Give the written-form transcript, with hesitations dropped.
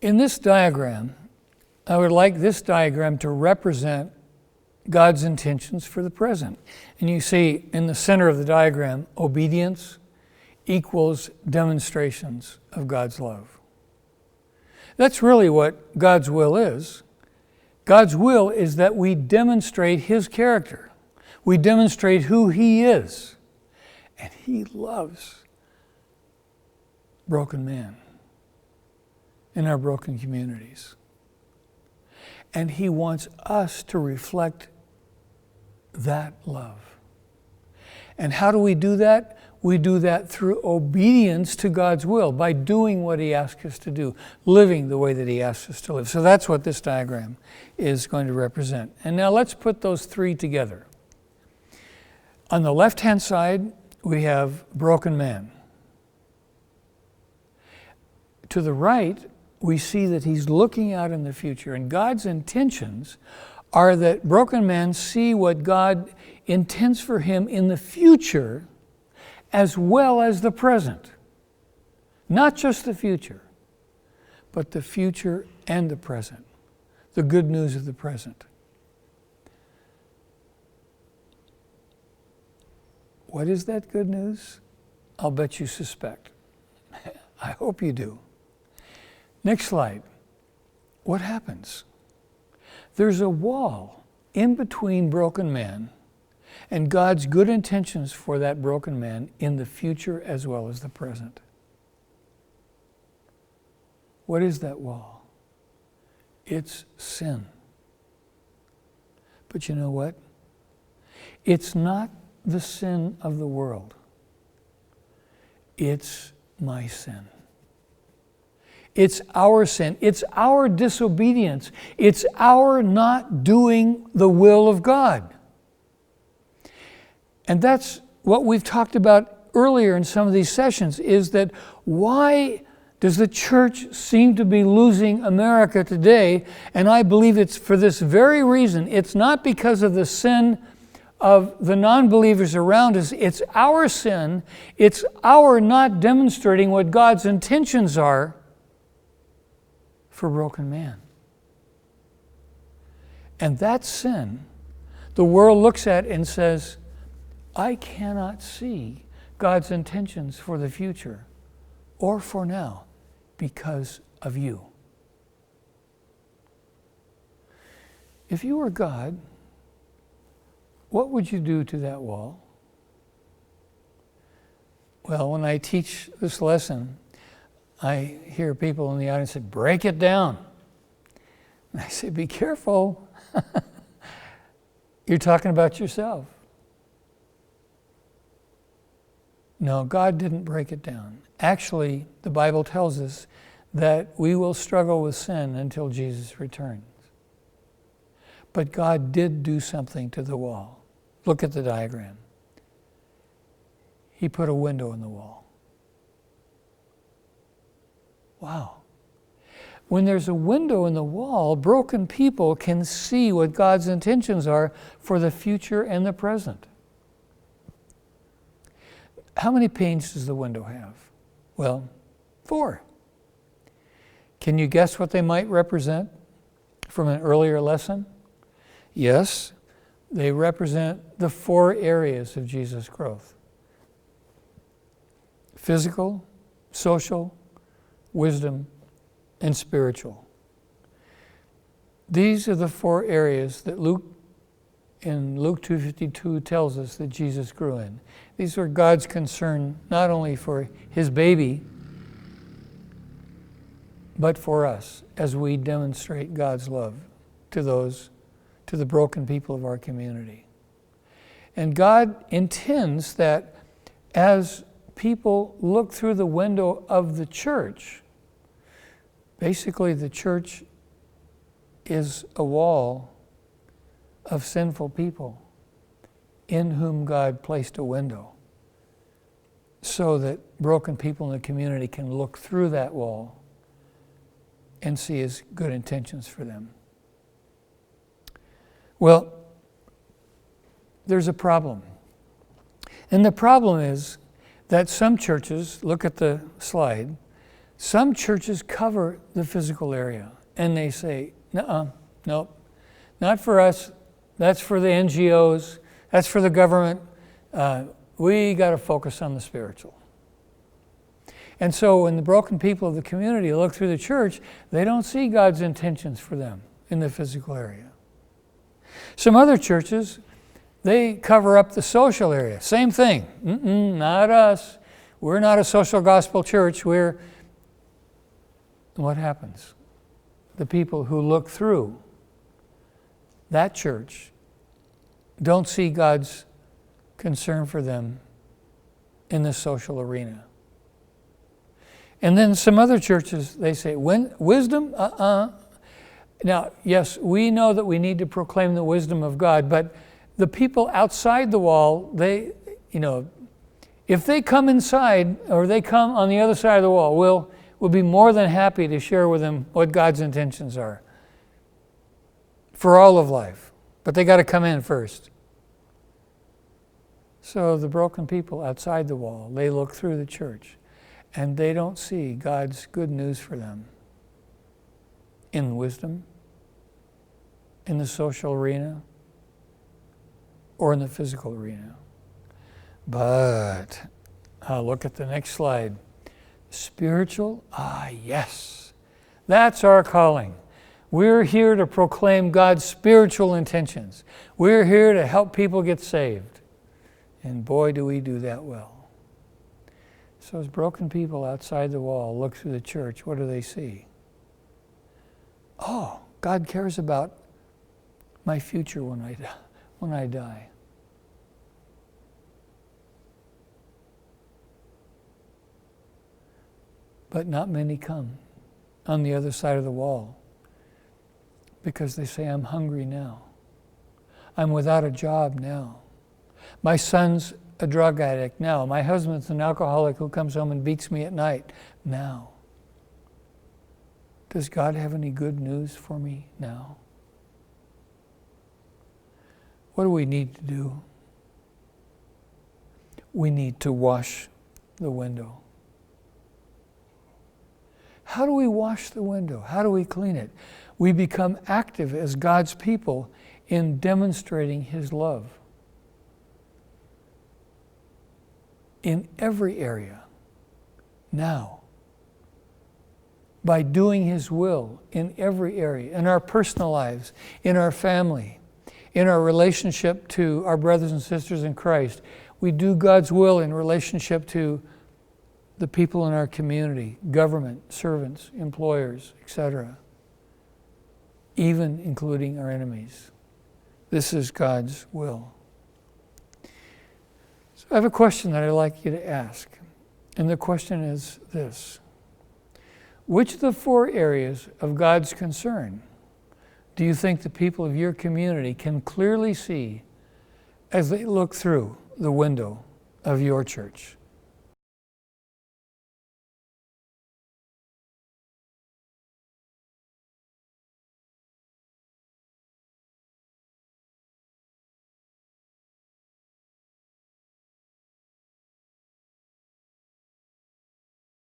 in this diagram, I would like this diagram to represent God's intentions for the present. And you see in the center of the diagram, obedience equals demonstrations of God's love. That's really what God's will is. God's will is that we demonstrate His character. We demonstrate who He is. And He loves broken man in our broken communities. And He wants us to reflect that love. And how do we do that? We do that through obedience to God's will, by doing what He asks us to do, living the way that He asks us to live. So that's what this diagram is going to represent. And now let's put those three together. On the left-hand side, we have broken man. To the right, we see that He's looking out in the future, and God's intentions are that broken man see what God intends for him in the future as well as the present. Not just the future, but the future and the present. The good news of the present. What is that good news? I'll bet you suspect. I hope you do. Next slide. What happens? There's a wall in between broken man and God's good intentions for that broken man in the future as well as the present. What is that wall? It's sin. But you know what? It's not the sin of the world. It's my sin. It's our sin. It's our disobedience. It's our not doing the will of God. And that's what we've talked about earlier in some of these sessions, is that why does the church seem to be losing America today? And I believe it's for this very reason. It's not because of the sin of the non-believers around us. It's our sin. It's our not demonstrating what God's intentions are for broken man. And that sin, the world looks at and says, I cannot see God's intentions for the future or for now because of you. If you were God, what would you do to that wall? Well, when I teach this lesson, I hear people in the audience say, break it down. And I say, be careful. You're talking about yourself. No, God didn't break it down. Actually, the Bible tells us that we will struggle with sin until Jesus returns. But God did do something to the wall. Look at the diagram. He put a window in the wall. Wow. When there's a window in the wall, broken people can see what God's intentions are for the future and the present. How many panes does the window have? Well, 4. Can you guess what they might represent from an earlier lesson? Yes, they represent the 4 areas of Jesus' growth. Physical, social, wisdom, and spiritual. These are the 4 areas that Luke 2:52 tells us that Jesus grew in. These are God's concern not only for His baby, but for us as we demonstrate God's love to the broken people of our community. And God intends that as people look through the window of the church, basically the church is a wall of sinful people in whom God placed a window so that broken people in the community can look through that wall and see His good intentions for them. Well, there's a problem. And the problem is that some churches, look at the slide, Some churches cover the physical area and they say, nope, not for us. That's for the NGOs. That's for the government. We got to focus on the spiritual. And so when the broken people of the community look through the church, they don't see God's intentions for them in the physical area. Some other churches, they cover up the social area. Same thing. Not us. We're not a social gospel church. What happens? The people who look through that church don't see God's concern for them in the social arena. And then some other churches, they say, wisdom? Now, yes, we know that we need to proclaim the wisdom of God, but the people outside the wall, they, if they come inside or they come on the other side of the wall, we'll be more than happy to share with them what God's intentions are for all of life. But they got to come in first. So the broken people outside the wall, they look through the church and they don't see God's good news for them in wisdom, in the social arena, or in the physical arena. But look at the next slide. Spiritual? Yes. That's our calling. We're here to proclaim God's spiritual intentions. We're here to help people get saved. And boy, do we do that well. So as broken people outside the wall look through the church, what do they see? Oh, God cares about my future when I die. But not many come on the other side of the wall because they say, I'm hungry now. I'm without a job now. My son's a drug addict now. My husband's an alcoholic who comes home and beats me at night now. Does God have any good news for me now? What do we need to do? We need to wash the window. How do we wash the window? How do we clean it? We become active as God's people in demonstrating His love in every area now, by doing His will in every area, in our personal lives, in our family, in our relationship to our brothers and sisters in Christ. We do God's will in relationship to the people in our community, government, servants, employers, etc., even including our enemies. This is God's will. So I have a question that I'd like you to ask. And the question is this: which of the 4 areas of God's concern do you think the people of your community can clearly see as they look through the window of your church?